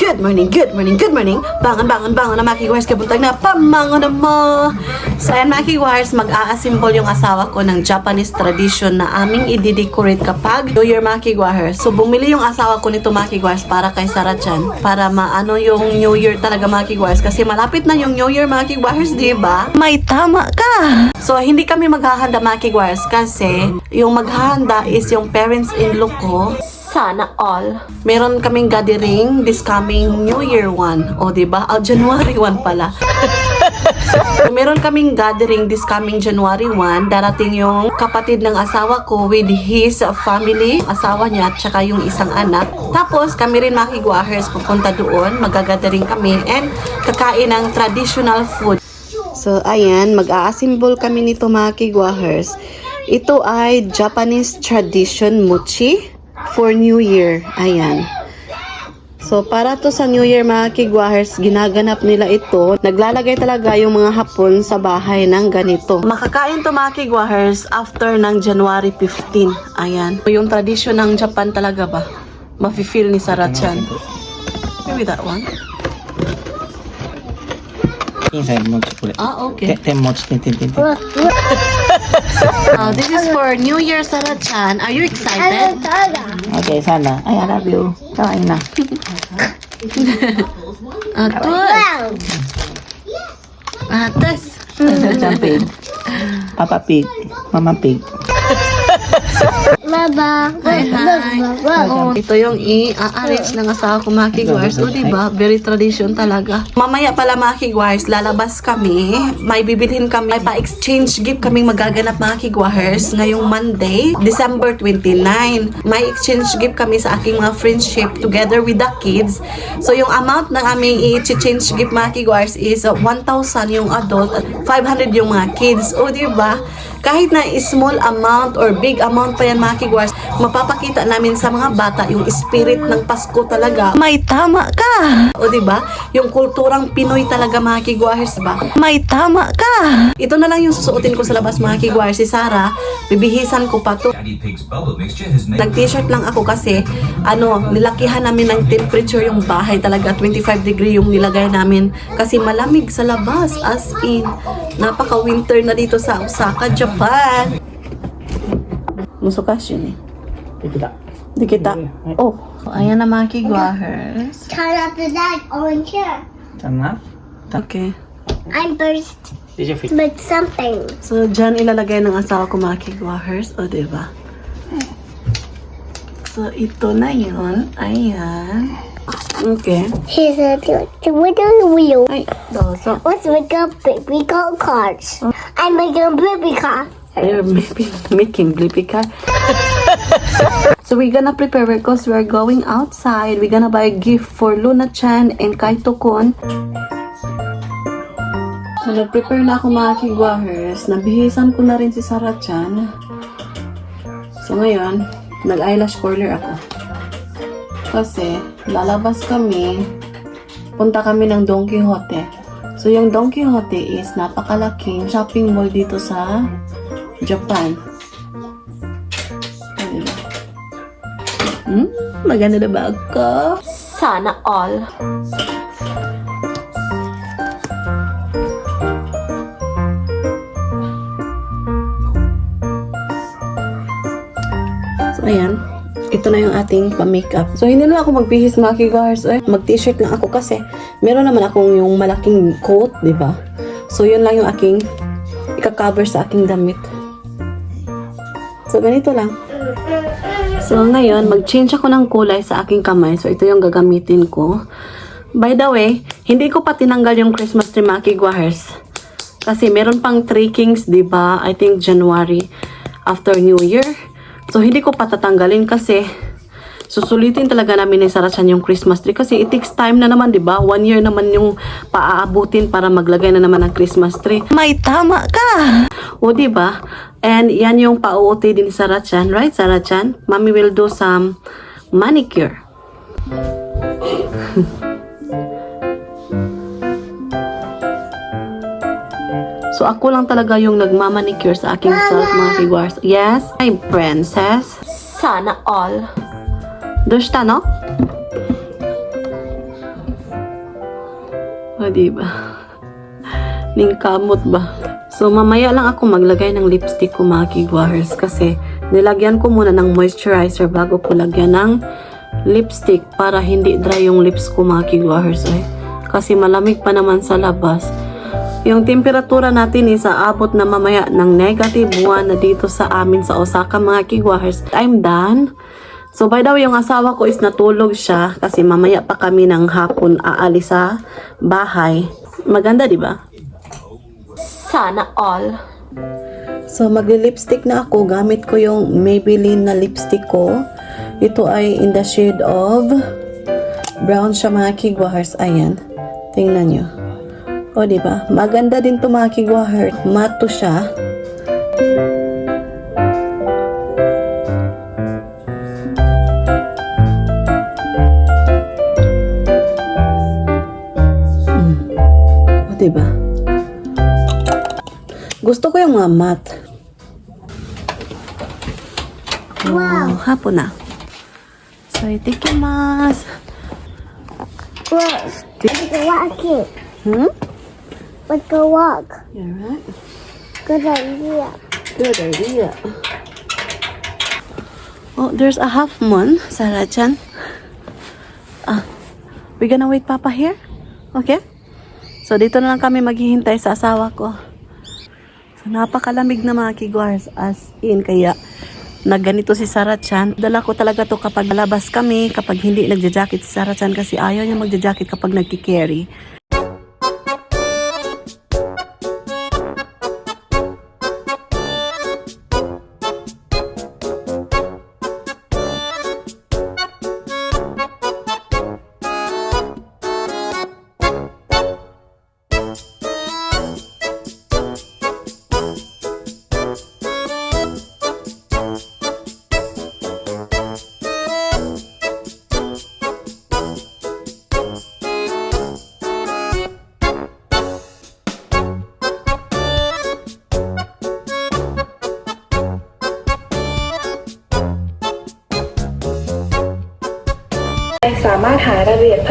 Good morning, good morning, good morning. Bangon, bangon, bangon na mga kiwars, kabuntag na pamangon na mo. So ayan mga kiwars, mag-a-assemble yung asawa ko ng Japanese tradition na aming i-decorate kapag New Year mga kiwars. So bumili yung asawa ko nito mga kiwars para kay Sarah-chan, para maano yung New Year talaga mga kiwars. Kasi malapit na yung New Year mga kiwars, diba? May tama ka! So hindi kami maghahanda mga kiwars kasi yung maghahanda is yung parents-in-law ko. Sana all. Meron kaming gathering this coming New Year 1. O, diba? January 1 pala. So, meron kaming gathering this coming January 1. Darating yung kapatid ng asawa ko with his family, asawa niya, at saka yung isang anak. Tapos, kami rin mga kiguahers pupunta doon. Magagathering kami and kakain ng traditional food. So, ayan. Mag-a-assemble kami nito mga kiguahers. Ito ay Japanese tradition mochi for New Year. Ayan. So, para to sa New Year mga kigwahers, ginaganap nila ito. Naglalagay talaga yung mga Hapon sa bahay ng ganito. Makakain to mga kigwahers after ng January 15. Ayan. Yung tradisyon ng Japan talaga ba? Mafe-feel ni Sarah-chan. Maybe that one. Inside mochiこれ。Okay. Ten mochi, ten. This is for New Year, Sarah-chan. Are you excited? Okay, sana. I love you. Kawain na. Atas. Sarah-chan pig. Papa pig. Mama pig. Baba. Oh, ito yung i-arrange ng asawa ko mga kigwars. O diba? Very tradition talaga. Mamaya pala mga kigwars, lalabas kami. May bibilhin kami. May pa-exchange gift kaming magaganap mga kigwars ngayong Monday, December 29. May exchange gift kami sa aking mga friendship together with the kids. So yung amount ng aming i-change gift mga kigwars is 1,000 yung adult at 500 yung mga kids. O diba? Kahit na small amount or big amount pa yan mga kigwars, mapapakita namin sa mga bata yung spirit ng Pasko talaga. May tama ka! O diba? Yung kulturang Pinoy talaga mga kigwars ba? May tama ka! Ito na lang yung susuotin ko sa labas mga kigwars. Si Sarah, bibihisan ko pa to. Nag-t-shirt lang ako kasi nilakihan namin ng temperature yung bahay talaga. 25 degree yung nilagay namin kasi malamig sa labas, as in. Napaka-winter na dito sa Osaka, Japan. Musukas yun eh. Di kita. Oh, ayan na mga kigwahers. Turn up the light on here. Sana. Okay. I'm burst Did you fit? with something. So, dyan ilalagay ng asawa ko mga kigwahers. O, diba? So, ito na yun. Ayan. Okay. Here's a little wheel. Ay, doso. Let's make a baby cards. I'm making a baby car. You're making blippy car. So, we're gonna prepare because we're going outside. We're gonna buy a gift for Luna-chan and Kaito-kun. So, nag-prepare na ako mga kigwahers. Nabihisan ko na rin si Sarah-chan. So, ngayon, nag-eyelash curler ako. Kasi, lalabas kami, punta kami ng Don Quixote. So, yung Don Quixote is napakalaking shopping mall dito sa Japan. Maganda na ba ako? Sana all. So, ayan. Ito na yung ating pa-makeup. So, hindi na ako magbihis mga kigwahers. Mag-t-shirt lang ako kasi meron naman akong yung malaking coat, di ba? So, yun lang yung aking ika-cover sa aking damit. So, ganito lang. So, ngayon, mag-change ako ng kulay sa aking kamay. So, ito yung gagamitin ko. By the way, hindi ko pa tinanggal yung Christmas tree mga kigwahers. Kasi meron pang 3 Kings, di ba? I think January after New Year. So, hindi ko patatanggalin kasi susulitin talaga namin ni Sarah-chan yung Christmas tree. Kasi it takes time na naman, di ba? 1 year naman yung paaabutin para maglagay na naman ng Christmas tree. May tama ka! O, di ba? And yan yung pauuti din ni Sarah-chan. Right, Sarah-chan? Mommy will do some manicure. So, ako lang talaga yung nagmamanicure sa aking self, mga kigwars. Yes, my princess. Sana all. Dosta, no? O, diba? Ning kamot ba? So, mamaya lang ako maglagay ng lipstick ko, mga kigwahers. Kasi, nilagyan ko muna ng moisturizer bago ko lagyan ng lipstick para hindi dry yung lips ko, mga kigwahers. Kasi malamig pa naman sa labas. Yung temperatura natin is aabot na mamaya ng -1 na dito sa amin sa Osaka, mga kigwahers. I'm done. So, by the way, yung asawa ko is natulog siya kasi mamaya pa kami ng hapon aalis sa bahay. Maganda, di ba? Sana all. So, magli-lipstick na ako. Gamit ko yung Maybelline na lipstick ko. Ito ay in the shade of brown siya, mga kigwahers. Ayan. Tingnan nyo. O, diba? Maganda din to, mga kigwahers. Matte siya. O, diba? Gusto ko yung mga matte. Wow. Hapon na. So, itikimasu. Look, let's go walk it. Let's go walk. You're right. Good idea. Good idea. Oh, there's a half moon, Sarah-chan. We gonna wait Papa here? Okay? So, dito na lang kami maghihintay sa asawa ko. So, napakalamig na, mga kigwars, as in, kaya nagganito si Sarah-chan. Dala ko talaga to kapag labas kami, kapag hindi nagja-jacket si Sarah-chan kasi ayaw niya magja-jacket kapag nagki-carry.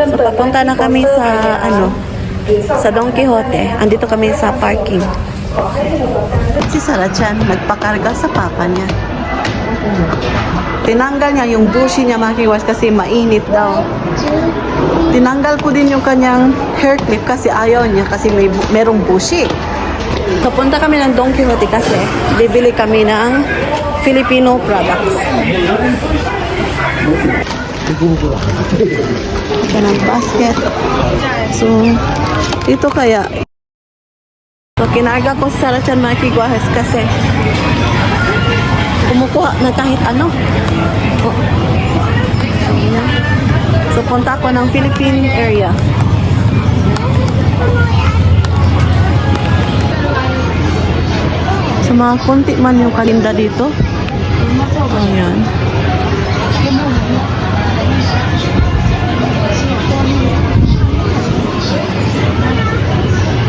So, papunta na kami sa, sa Don Quixote. Andito kami sa parking. Si Sarah-chan, nagpakarga sa papa niya. Tinanggal niya yung bushi niya, mga kigwars, kasi mainit daw. Tinanggal ko din yung kanyang hair clip kasi ayaw niya, kasi merong bushi. So, punta kami ng Don Quixote kasi bibili kami ng Filipino products. Ito ng basket. So, ito kaya. So, kinarga ko sa Sarah-chan, mga kigwahas, kasi kumukuha na kahit ano. Oh. So, yan. So, punta ako ng Philippine area. So, mga konti man yung kalinda dito. Ayan.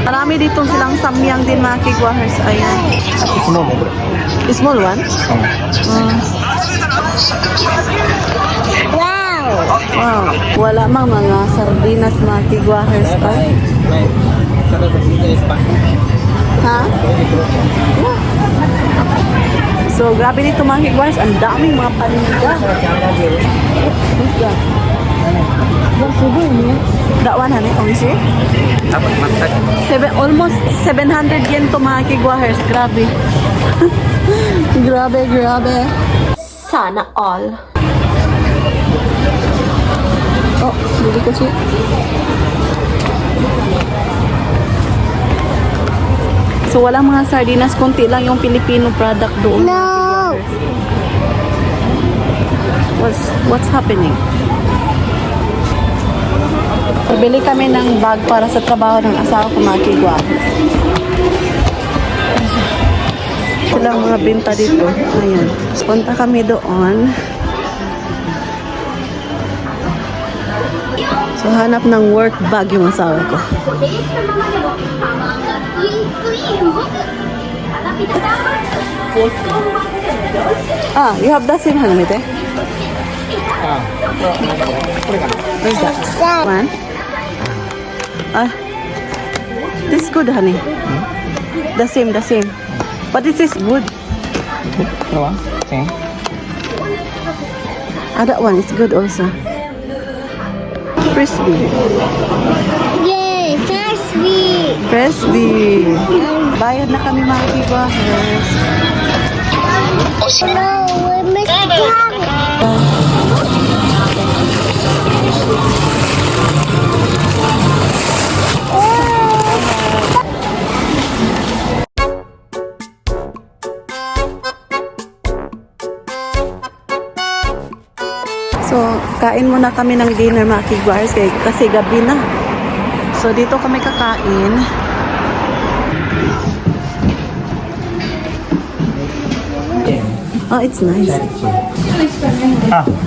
Marami dito silang samyang din, mga kigwahers. Ayan. Small one? Wow. Wow. Wala mang mga sardinas, mga kigwahers. Ay. Ha? Yeah. So, grabe dito, mga kigwahers. Ang daming mga paninda. What's that? That one, honey, only almost 700 yen to, mga kigwahers. Grabe. Grabe. Sana all. Oh, bili ko siya. So, walang mga sardinas. Konti lang yung Filipino product doon. No. What's happening? Bili kami ng bag para sa trabaho ng asawa ko, mga kigwahers. Silang mga binta dito. Ayan. Punta kami doon. So, hanap ng work bag yung asawa ko. You have the same helmet, eh? Where's that? One? This good, honey. The same. But this is good. The one? Same. That one is good also. Crispy. Yay, crispy. Crispy. Bayad na kami mga kigwahers. No, we missed the carrot. So, kain muna kami ng dinner mga kigwahers kasi gabi na. So, dito kami kakain. Oh, it's nice.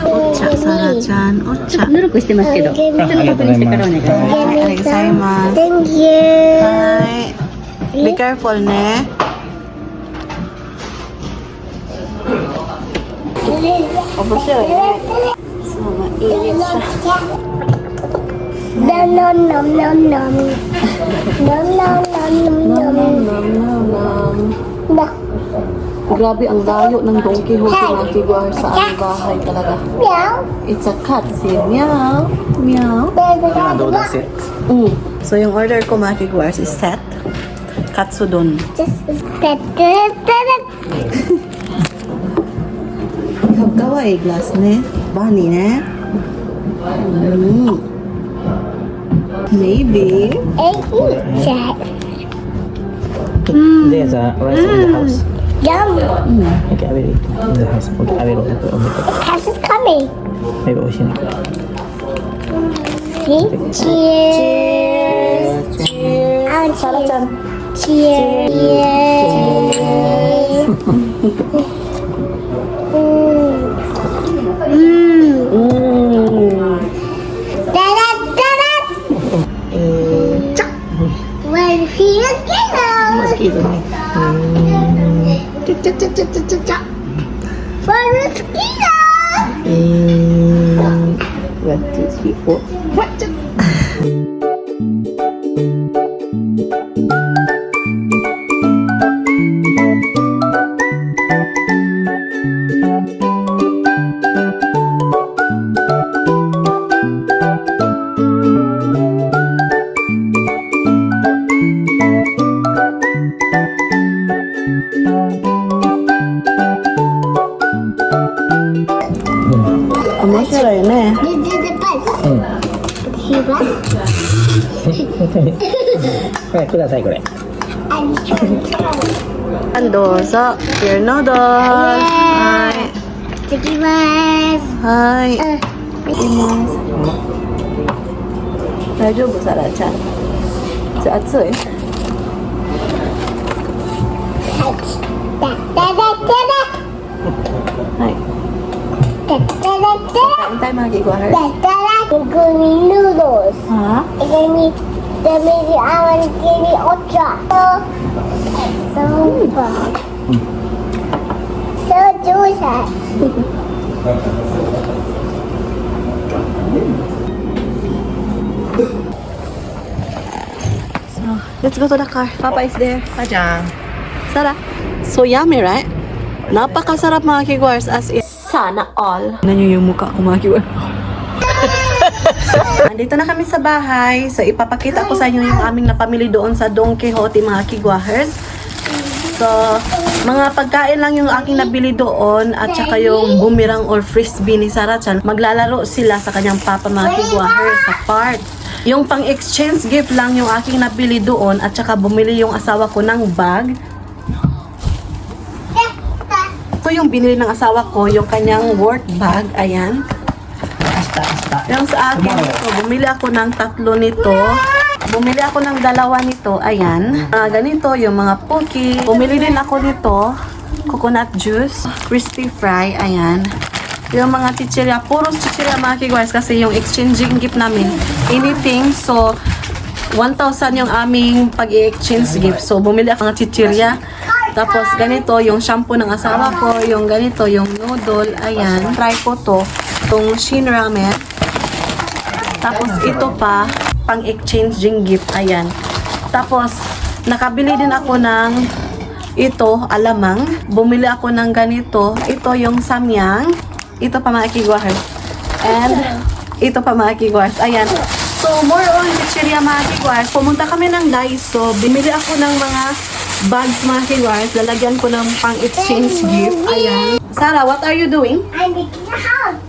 Ocha, Sara-chan. Ocha. ぬるくしてますけど、ちょっと確認してからお願いします。 Arigasaimasu. Thank you. Hi. Be careful, ne? So, mainit siya. Nom nom nom nom nom. Nom nom nom nom nom. Nah. Grabe ang layo ng Don Quixote mga kigwahers sa aming bahay talaga. Meow. It's a cat. Say meow. Meow. Do the set. So, yung order ko mga kigwahers is set. Katsudon. Just Gawa glass ne. Bani ne. Maybe. Check. There's a rice in the house. Yum. Okay, I will eat in the house. Okay, I will open the Cass is coming. Maybe ocean. See? Cheers. Cheers. Sara-chan. Cheers. Cheers. Da-da, da-da. When he was Mosquito. for mosquito. 1, 2, 3, 4. Masarap yun eh. This is the best. See what? これくださいこれ。 I'm trying to. Andosa. Your noodles. Hi. Takimasu. Hi. Daijoubu, Sara-chan. Atsui. Da da da da da. Hi. Da da da da. Kain tayo mga kigwahers. Da da da. It's gonna be noodles. Ha? It's gonna be the maybe I want to give you ocha. So fun. So juicy. So, let's go to the car. Papa is there. Ajang. Sara. So yummy, right? Napakasarap mga kigwars as in sana all. Nanyo yung mukha ko mga kigwars. Andito na kami sa bahay. So ipapakita ko sa inyo yung aming napamili doon sa Don Quixote mga kigwahers. So, mga pagkain lang yung aking nabili doon at saka yung boomerang or frisbee ni Sara-chan. Maglalaro sila sa kanyang papa mga kigwahers sa park. Yung pang-exchange gift lang yung aking nabili doon at saka bumili yung asawa ko ng bag. Ito yung binili ng asawa ko, yung kanyang work bag. Ayan. Yung sa akin ito, bumili ako ng 3 nito. Bumili ako ng 2 nito. Ayan. Ganito yung mga poki. Bumili din ako nito. Coconut juice. Crispy fry. Ayan. Yung mga chichirya. Puros chichirya mga kigwars kasi yung exchanging gift namin. Anything. So, 1,000 yung aming pag-i-exchange gift. So, bumili ako ng chichirya. Tapos, ganito yung shampoo ng asawa ko. Yung ganito, yung noodle. Ayan. Try ko to. Itong Shin Ramen. Tapos, ito pa, pang-exchanging gift. Ayan. Tapos, nakabili din ako ng ito, alamang. Bumili ako ng ganito. Ito yung samyang. Ito pa mga kigwars. And ito pa mga kigwars. Ayan. So, more on chichirya mga kigwars. Pumunta kami ng Daiso. Bumili ako ng mga bags mga kigwars. Lalagyan ko ng pang-exchange gift. Ayan. Sarah, what are you doing? I'm making a house.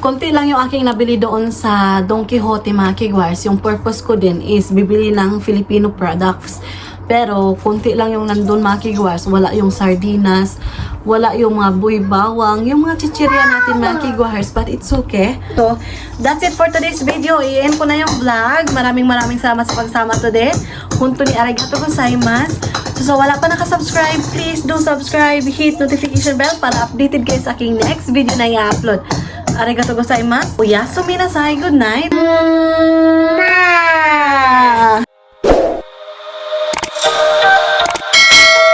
Konti lang yung aking nabili doon sa Don Quixote mga kigwars. Yung purpose ko din is bibili ng Filipino products. Pero konti lang yung nandun mga kigwars. Wala yung sardinas, wala yung mga buy bawang, yung mga chichirya natin mga kigwars. But it's okay. So, that's it for today's video. I-end ko na yung vlog. Maraming salamat sa pagsama today. Hunto ni arigato gozaimasu. So, wala pa nakasubscribe, please do subscribe. Hit notification bell para updated kayo sa aking next video na i-upload. Arigato gozaimasu. Oyasumi nasai. Good night.